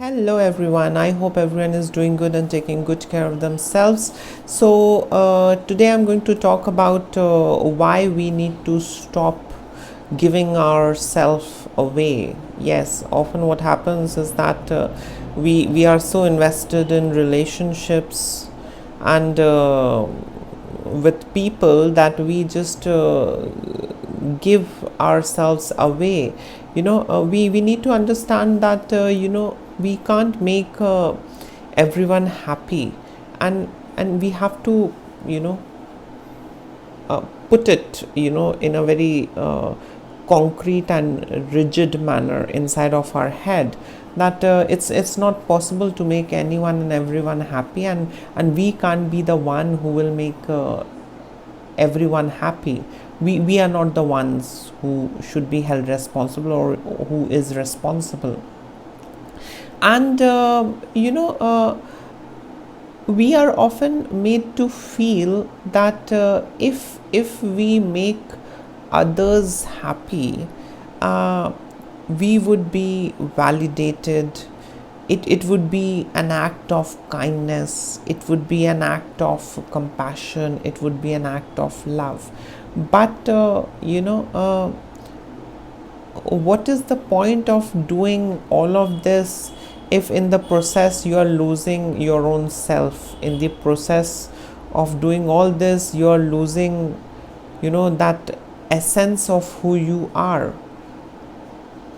Hello everyone, I hope everyone is doing good and taking good care of themselves. Today I'm going to talk about why we need to stop giving ourselves away. Yes, often what happens is that we are so invested in relationships and with people that we just give ourselves away. We need to understand that we can't make everyone happy, and we have to you know put it in a very concrete and rigid manner inside of our head, that it's not possible to make anyone and everyone happy, and we can't be the one who will make everyone happy. We are not the ones who should be held responsible or who is responsible. And we are often made to feel that if we make others happy, we would be validated. It would be an act of kindness, it would be an act of compassion, it would be an act of love. But what is the point of doing all of this if in the process you are losing your own self? In the process of doing all this, you are losing that essence of who you are.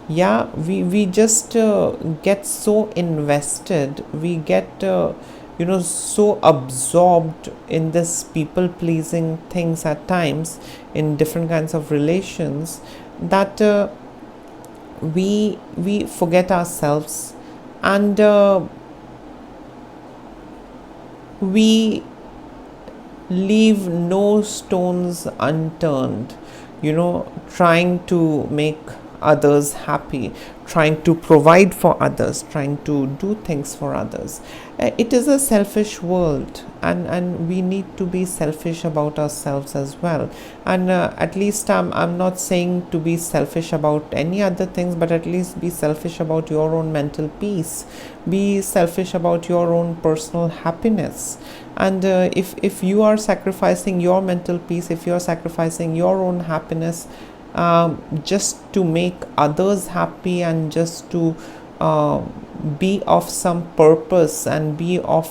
We just get so invested, we get so absorbed in this people pleasing things at times in different kinds of relations, that we forget ourselves, and we leave no stones unturned, trying to make others happy, trying to provide for others, trying to do things for others. It is a selfish world, and we need to be selfish about ourselves as well. And at least I'm not saying to be selfish about any other things, but at least be selfish about your own mental peace, be selfish about your own personal happiness. And if you are sacrificing your mental peace, if you are sacrificing your own happiness just to make others happy, and just to be of some purpose and be of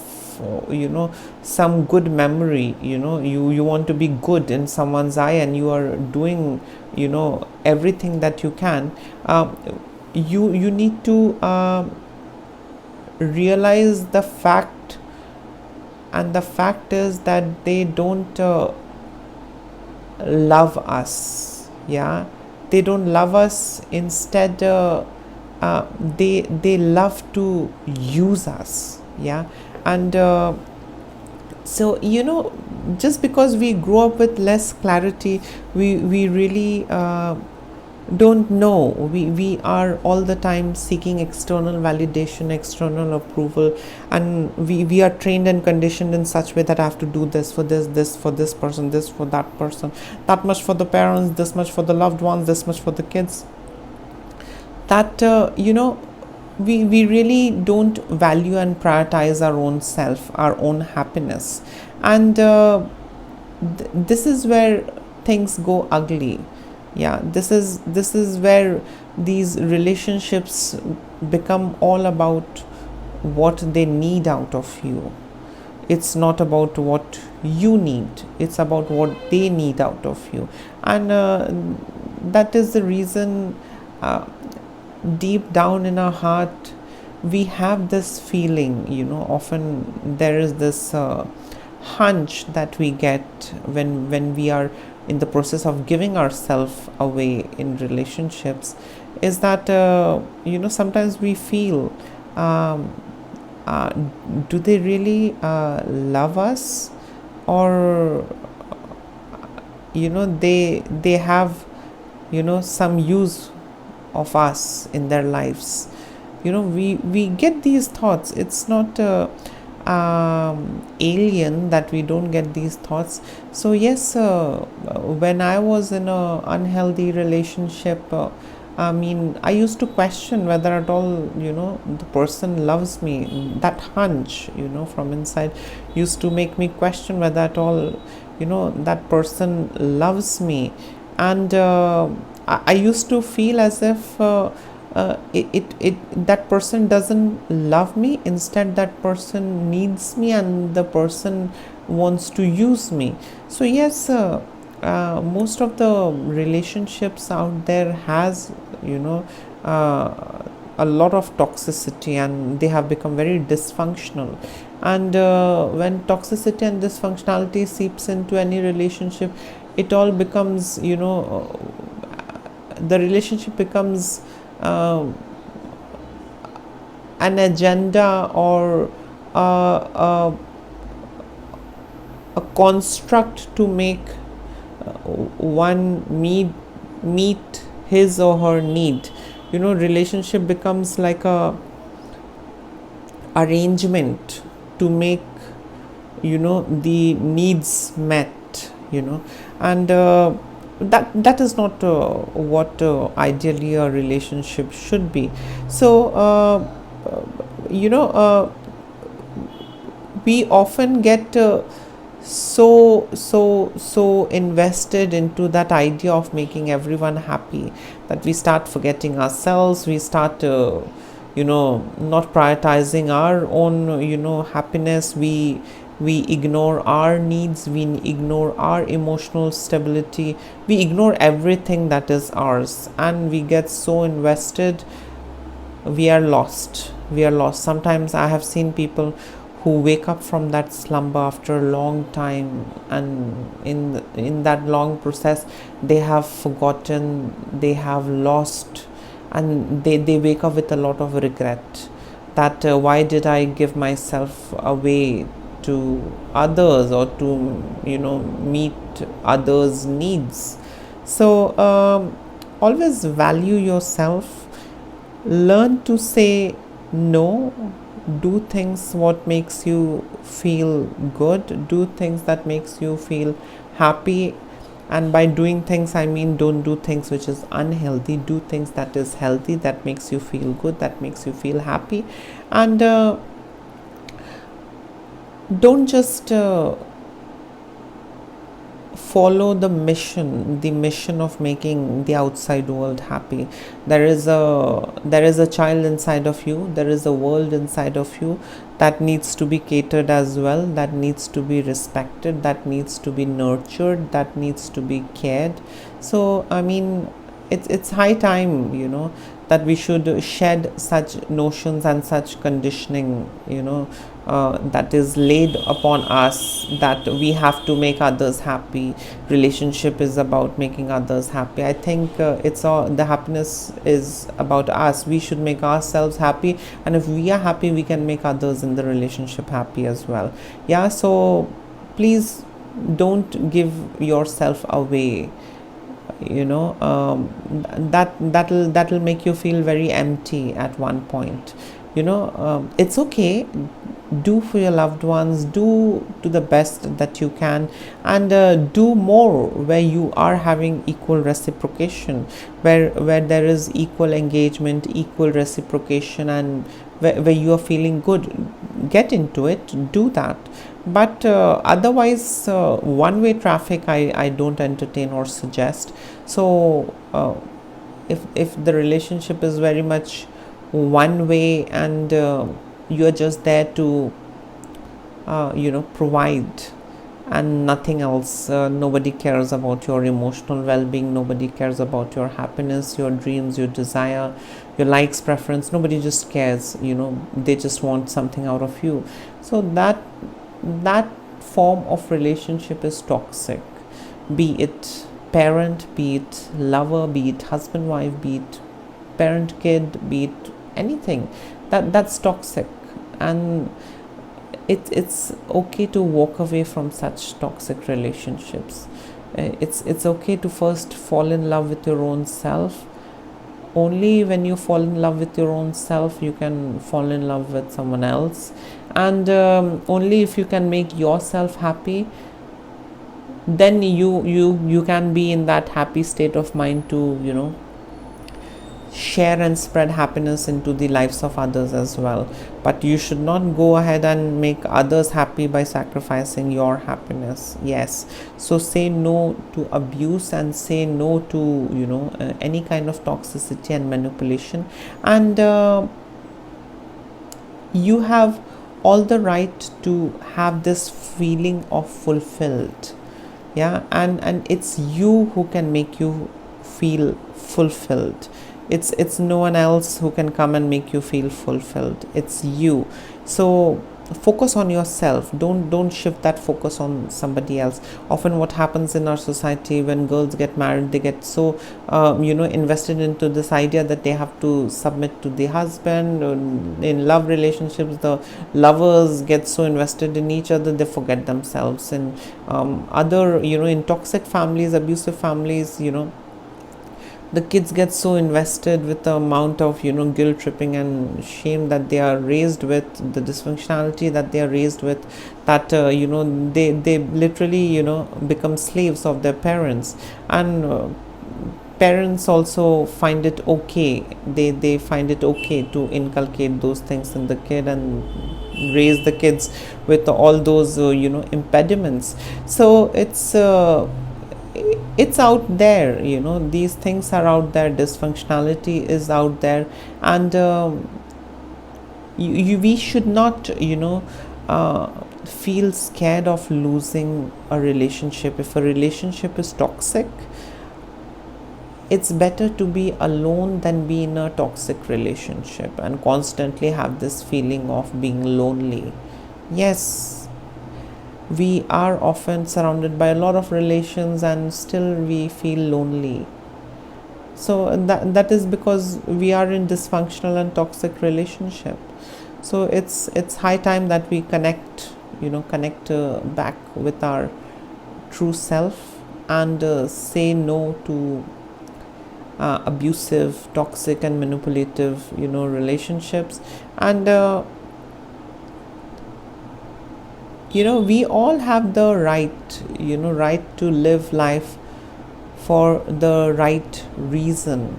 some good memory, you want to be good in someone's eye, and you are doing everything that you can, you need to realize the fact, and the fact is that they don't love us. They don't love us. Instead they love to use us. And so just because we grow up with less clarity, we really don't know. We are all the time seeking external validation, external approval, and we are trained and conditioned in such way that I have to do this for this for this person, this for that person, that much for the parents, this much for the loved ones, this much for the kids, that we really don't value and prioritize our own self, our own happiness. And this is where things go ugly. This is where these relationships become all about what they need out of you. It's not about what you need, it's about what they need out of you. And that is the reason deep down in our heart we have this feeling. Often there is this hunch that we get when we are in the process of giving ourselves away in relationships, is that sometimes we feel, do they really love us, or they have some use of us in their lives. We get these thoughts. It's not alien that we don't get these thoughts. So yes, when I was in a unhealthy relationship, I mean, I used to question whether at all, the person loves me. That hunch, from inside used to make me question whether at all, that person loves me. And I used to feel as if that person doesn't love me. Instead, that person needs me, and the person wants to use me. So yes, most of the relationships out there has, a lot of toxicity, and they have become very dysfunctional. And when toxicity and dysfunctionality seeps into any relationship, it all becomes, the relationship becomes an agenda, or a construct to make one meet his or her need. Relationship becomes like a arrangement to make, the needs met, and that is not what ideally a relationship should be. So we often get so invested into that idea of making everyone happy, that we start forgetting ourselves. We start not prioritizing our own happiness. We ignore our needs, we ignore our emotional stability, we ignore everything that is ours, and we get so invested, we are lost. Sometimes I have seen people who wake up from that slumber after a long time, and in that long process they have forgotten, they have lost, and they wake up with a lot of regret, that why did I give myself away to others, or to meet others' needs. So always value yourself, learn to say no, do things what makes you feel good, do things that makes you feel happy. And by doing things, I mean, don't do things which is unhealthy, do things that is healthy, that makes you feel good, that makes you feel happy. And don't just follow the mission of making the outside world happy. There is a child inside of you, there is a world inside of you that needs to be catered as well, that needs to be respected, that needs to be nurtured, that needs to be cared. So I mean, it's high time, that we should shed such notions and such conditioning, that is laid upon us, that we have to make others happy. Relationship is about making others happy. I think it's all, the happiness is about us. We should make ourselves happy, and if we are happy, we can make others in the relationship happy as well. Yeah, so please don't give yourself away. That'll make you feel very empty at one point. It's okay, do for your loved ones, do to the best that you can, and do more where you are having equal reciprocation, where there is equal engagement, equal reciprocation, and where you are feeling good. Get into it, do that. But otherwise, one-way traffic I don't entertain or suggest. So if the relationship is very much one way, and you're just there to provide and nothing else, nobody cares about your emotional well-being, nobody cares about your happiness, your dreams, your desire, your likes, preference, nobody just cares, they just want something out of you. So that form of relationship is toxic, be it parent, be it lover, be it husband wife, be it parent kid, be it anything, that's toxic. And it's okay to walk away from such toxic relationships. It's okay to first fall in love with your own self. Only when you fall in love with your own self, you can fall in love with someone else. And only if you can make yourself happy, then you can be in that happy state of mind to share and spread happiness into the lives of others as well, but you should not go ahead and make others happy by sacrificing your happiness. Yes, so say no to abuse and say no to any kind of toxicity and manipulation. And you have all the right to have this feeling of fulfilled. Yeah, and it's you who can make you feel fulfilled. It's no one else who can come and make you feel fulfilled. It's you. So focus on yourself. Don't shift that focus on somebody else. Often what happens in our society, when girls get married, they get so invested into this idea that they have to submit to the husband. In love relationships, the lovers get so invested in each other, they forget themselves. And other in toxic families, abusive families, the kids get so invested with the amount of guilt tripping and shame that they are raised with, the dysfunctionality that they are raised with, that they literally become slaves of their parents. And parents also find it okay, they find it okay to inculcate those things in the kid and raise the kids with all those impediments. So it's out there, these things are out there, dysfunctionality is out there. And we should not feel scared of losing a relationship. If a relationship is toxic, it's better to be alone than be in a toxic relationship and constantly have this feeling of being lonely. Yes, we are often surrounded by a lot of relations and still we feel lonely. So that is because we are in dysfunctional and toxic relationship. So it's high time that we connect back with our true self and say no to abusive, toxic and manipulative relationships. And we all have the right to live life for the right reason,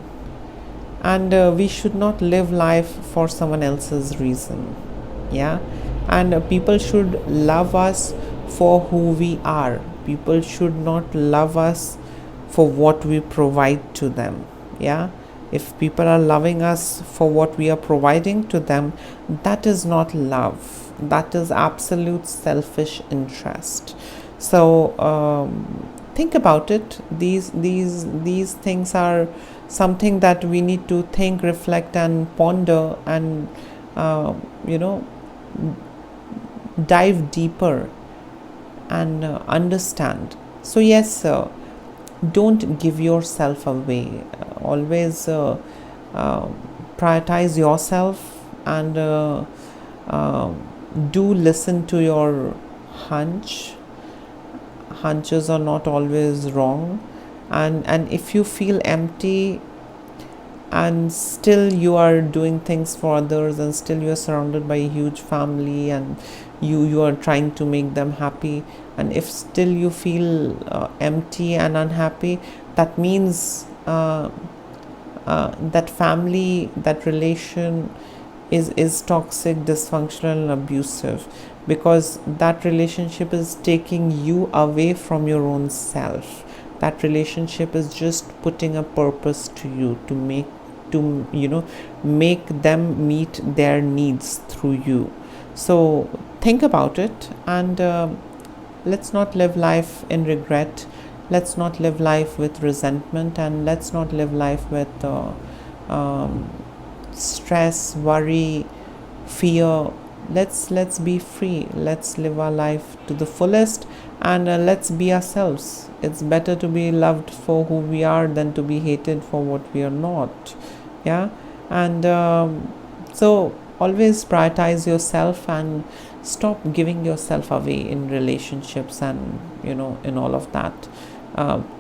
and we should not live life for someone else's reason. Yeah, and people should love us for who we are. People should not love us for what we provide to them. Yeah, if people are loving us for what we are providing to them, that is not love, that is absolute selfish interest. So think about it. These things are something that we need to think, reflect and ponder, and dive deeper and understand. So yes, don't give yourself away. Always prioritize yourself, and do listen to your hunches are not always wrong. And if you feel empty and still you are doing things for others, and still you are surrounded by a huge family, and you are trying to make them happy, and if still you feel empty and unhappy, that means that family, that relation is toxic, dysfunctional and abusive, because that relationship is taking you away from your own self. That relationship is just putting a purpose to you, to make them meet their needs through you. So think about it, and let's not live life in regret. Let's not live life with resentment, and let's not live life with stress, worry, fear. Let's be free. Let's live our life to the fullest, and let's be ourselves. It's better to be loved for who we are than to be hated for what we are not. Yeah, and so always prioritize yourself and stop giving yourself away in relationships and in all of that.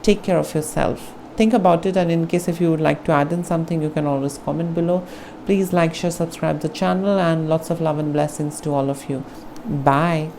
Take care of yourself. Think about it, and in case if you would like to add in something, you can always comment below. Please like, share, subscribe the channel, and lots of love and blessings to all of you. Bye.